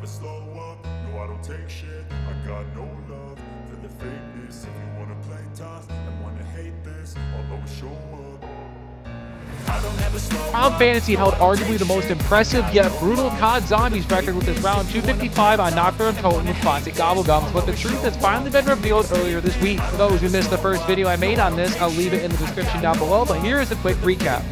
slow up, no I don't take shit, I got no love for the fakeness. If you wanna play tough and wanna hate this, I'll always show up. I don't ever slow up. Tom Phantasy held arguably the most impressive yet brutal COD Zombies record with his round 255 on Nacht Der Untoten with classic Gobblegums, but the truth has finally been revealed earlier this week. For those who missed the first video I made on this, I'll leave it in the description down below, but here is a quick recap.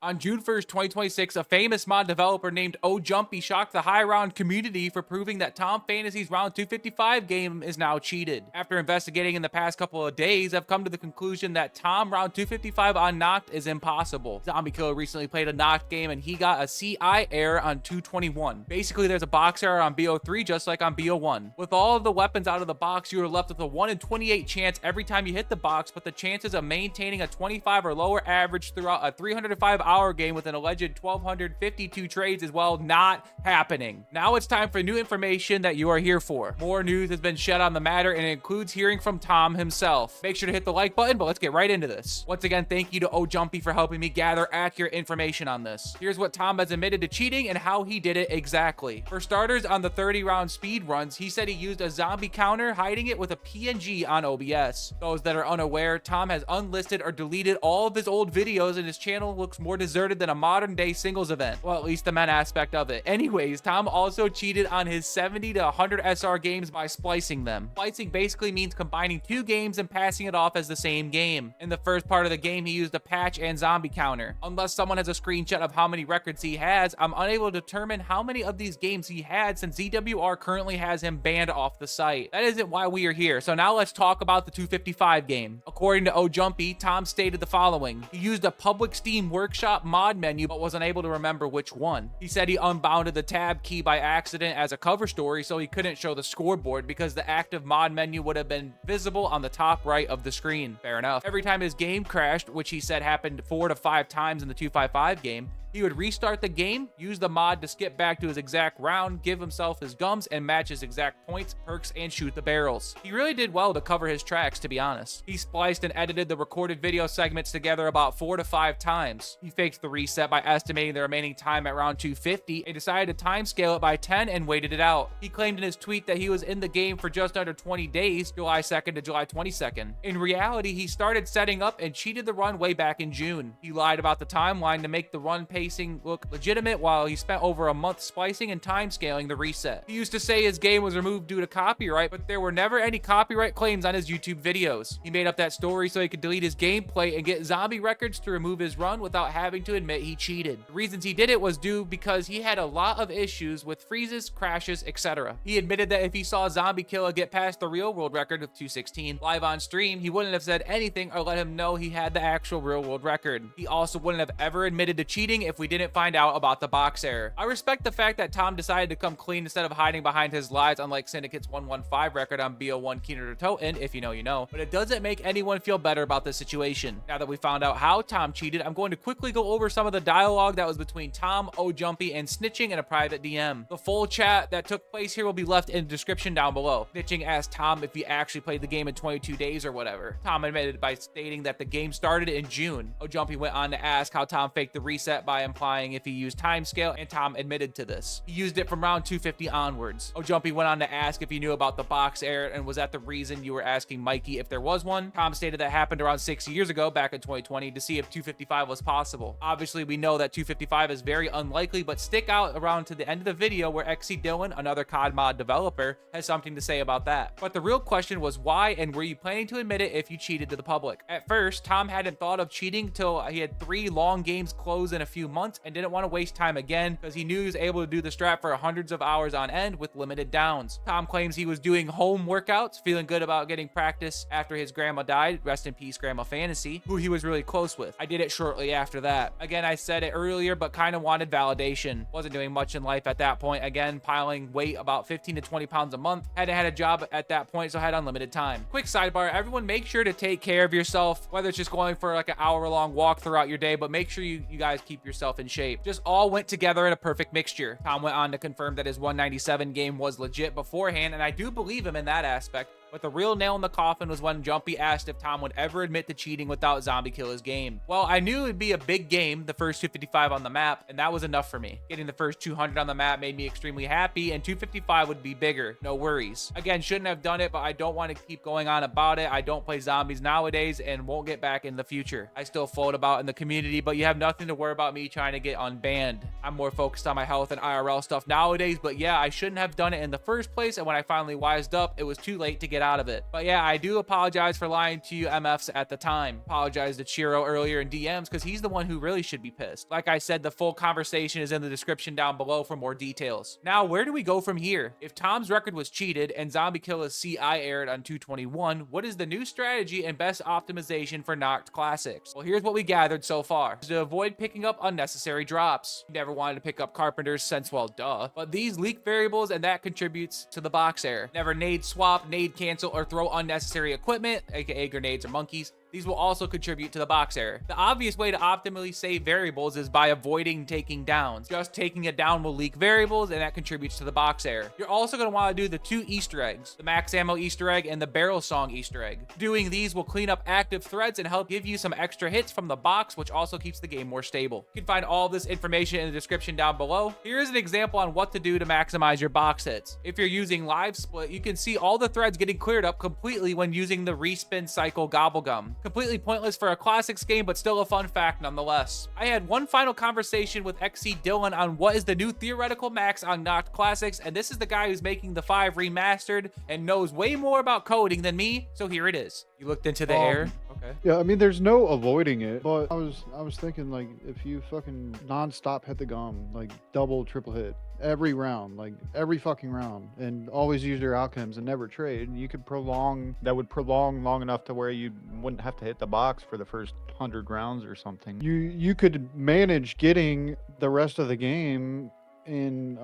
On June 1st, 2026, a famous mod developer named oJumpy shocked the high round community for proving that Tom Phantasy's round 255 game is now cheated. After investigating in the past couple of days, I've come to the conclusion that Tom round 255 on Nacht is impossible. Zombie Killer recently played a Nacht game and he got a CI error on 221. Basically, there's a box error on BO3 just like on BO1. With all of the weapons out of the box, you are left with a 1 in 28 chance every time you hit the box, but the chances of maintaining a 25 or lower average throughout a 305-hour game with an alleged 1,252 trades is, well, not happening. Now it's time for new information that you are here for. More news has been shed on the matter and it includes hearing from Tom himself. Make sure to hit the like button, but let's get right into this. Once again, thank you to oJumpy for helping me gather accurate information on this. Here's what Tom has admitted to cheating and how he did it exactly. For starters, on the 30-round speed runs, he said he used a zombie counter, hiding it with a PNG on OBS. Those that are unaware, Tom has unlisted or deleted all of his old videos and his channel looks more deserted than a modern day singles event. Well, at least the men aspect of it. Anyways, Tom also cheated on his 70 to 100 SR games by splicing them. Splicing basically means combining two games and passing it off as the same game. In the first part of the game, he used a patch and zombie counter. Unless someone has a screenshot of how many records he has, I'm unable to determine how many of these games he had since ZWR currently has him banned off the site. That isn't why we are here. So now let's talk about the 255 game. According to oJumpy, Tom stated the following. He used a public Steam workshop mod menu but was unable to remember which one. He said he unbounded the tab key by accident as a cover story so he couldn't show the scoreboard because the active mod menu would have been visible on the top right of the screen. Fair enough. Every time his game crashed, which he said happened 4 to 5 times in the 255 game, he would restart the game, use the mod to skip back to his exact round, give himself his gums, and match his exact points, perks, and shoot the barrels. He really did well to cover his tracks, to be honest. He spliced and edited the recorded video segments together about 4 to 5 times. He faked the reset by estimating the remaining time at round 250 and decided to time scale it by 10 and waited it out. He claimed in his tweet that he was in the game for just under 20 days, July 2nd to July 22nd. In reality, he started setting up and cheated the run way back in June. He lied about the timeline to make the run pacing look legitimate while he spent over a month splicing and time scaling the reset. He used to say his game was removed due to copyright, but there were never any copyright claims on his YouTube videos. He made up that story so he could delete his gameplay and get zombie records to remove his run without having to admit he cheated. The reasons he did it was due because he had a lot of issues with freezes, crashes, etc. He admitted that if he saw Zombie Killer get past the real world record of 216 live on stream, he wouldn't have said anything or let him know he had the actual real world record. He also wouldn't have ever admitted to cheating if we didn't find out about the box error. I respect the fact that Tom decided to come clean instead of hiding behind his lies, unlike Syndicate's 115 record on BO1 Der Untoten, if you know you know, but it doesn't make anyone feel better about the situation. Now that we found out how Tom cheated, I'm going to quickly go over some of the dialogue that was between Tom, oJumpy, and Snitching in a private DM. The full chat that took place here will be left in the description down below. Snitching asked Tom if he actually played the game in 22 days or whatever. Tom admitted by stating that the game started in June. oJumpy went on to ask how Tom faked the reset by implying if he used time scale, and Tom admitted to this. He used it from round 250 onwards. oJumpy went on to ask if he knew about the box error and was that the reason you were asking Mikey if there was one. Tom stated that happened around 6 years ago, back in 2020, to see if 255 was possible. Obviously, we know that 255 is very unlikely, but stick out around to the end of the video where xcDylan, another COD mod developer, has something to say about that. But the real question was why, and were you planning to admit it if you cheated to the public? At first, Tom hadn't thought of cheating till he had 3 long games close in a few months and didn't want to waste time again because he knew he was able to do the strat for hundreds of hours on end with limited downs. Tom claims he was doing home workouts, feeling good about getting practice after his grandma died, rest in peace Grandma Phantasy, who he was really close with. I did it shortly after that. Again, I said it earlier, but kind of wanted validation. Wasn't doing much in life at that point. Again, piling weight about 15 to 20 pounds a month. Hadn't had a job at that point, so I had unlimited time. Quick sidebar, everyone make sure to take care of yourself, whether it's just going for like an hour-long walk throughout your day, but make sure you guys keep yourself in shape. Just all went together in a perfect mixture. Tom went on to confirm that his 197 game was legit beforehand, and I do believe him in that aspect. But the real nail in the coffin was when Jumpy asked if Tom would ever admit to cheating without zombie killer's game. Well, I knew it'd be a big game, the first 255 on the map, and that was enough for me. Getting the first 200 on the map made me extremely happy, and 255 would be bigger, no worries. Again, shouldn't have done it, but I don't want to keep going on about it. I don't play zombies nowadays and won't get back in the future. I still float about in the community, but you have nothing to worry about me trying to get unbanned. I'm more focused on my health and IRL stuff nowadays, but yeah, I shouldn't have done it in the first place, and when I finally wised up, it was too late to get out of it. But yeah, I do apologize for lying to you MFs at the time. Apologize to Chiro earlier in DMs because he's the one who really should be pissed. Like I said, the full conversation is in the description down below for more details. Now, where do we go from here? If Tom's record was cheated and Zombie Killer's CI aired on 221, what is the new strategy and best optimization for Nacht Classics? Well, here's what we gathered so far. To avoid picking up unnecessary drops. You never wanted to pick up Carpenter's since, well, duh. But these leak variables and that contributes to the box error. Never nade swap, nade cancel, or throw unnecessary equipment, aka grenades or monkeys. These will also contribute to the box error. The obvious way to optimally save variables is by avoiding taking downs. Just taking a down will leak variables, and that contributes to the box error. You're also going to want to do the 2 Easter eggs, the max ammo Easter egg and the barrel song Easter egg. Doing these will clean up active threads and help give you some extra hits from the box, which also keeps the game more stable. You can find all this information in the description down below. Here's an example on what to do to maximize your box hits. If you're using live split, you can see all the threads getting cleared up completely when using the Respin cycle gobblegum. Completely pointless for a classics game, but still a fun fact nonetheless. I had one final conversation with xcDylan on what is the new theoretical max on Nacht Classics, and this is the guy who's making the 5 remastered and knows way more about coding than me, so here it is. You looked into the air? Okay. Yeah, I mean, there's no avoiding it, but I was thinking, like, if you fucking non-stop hit the gum, like double, triple hit every round, like every fucking round, and always use your outcomes and never trade, you could prolong, that would prolong long enough to where you wouldn't have to hit the box for the first 100 rounds or something. You could manage getting the rest of the game in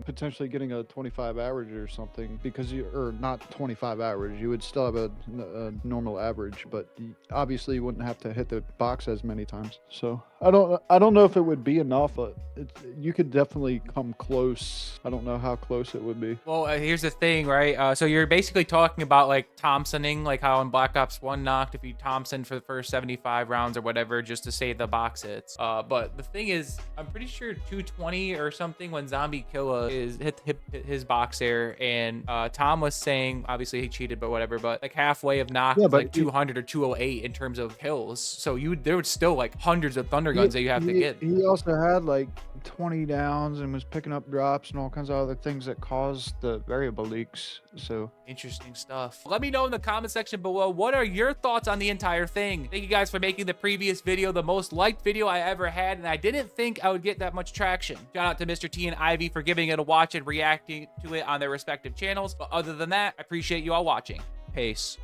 potentially getting a 25 average or something, because or not 25 average, you would still have a normal average, but obviously you wouldn't have to hit the box as many times. So I don't know if it would be enough, but you could definitely come close. I don't know how close it would be. Well, here's the thing, right? So you're basically talking about like Thompsoning, like how in Black Ops 1 Nacht, if you Thompson for the first 75 rounds or whatever, just to save the box hits. But the thing is, I'm pretty sure 220 or something when Zombie Killer is hit his box error, and Tom was saying, obviously he cheated, but whatever, but like halfway of Nacht, yeah, like 200 or 208 in terms of kills. So there was still like hundreds of thunder guns that you have to get. He also had like 20 downs and was picking up drops and all kinds of other things that caused the variable leaks. So interesting stuff. Let me know in the comment section below, what are your thoughts on the entire thing? Thank you guys for making the previous video the most liked video I ever had, and I didn't think I would get that much traction. Shout out to Mr. T and Ivy for giving it a watch and reacting to it on their respective channels. But other than that, I appreciate you all watching. Peace.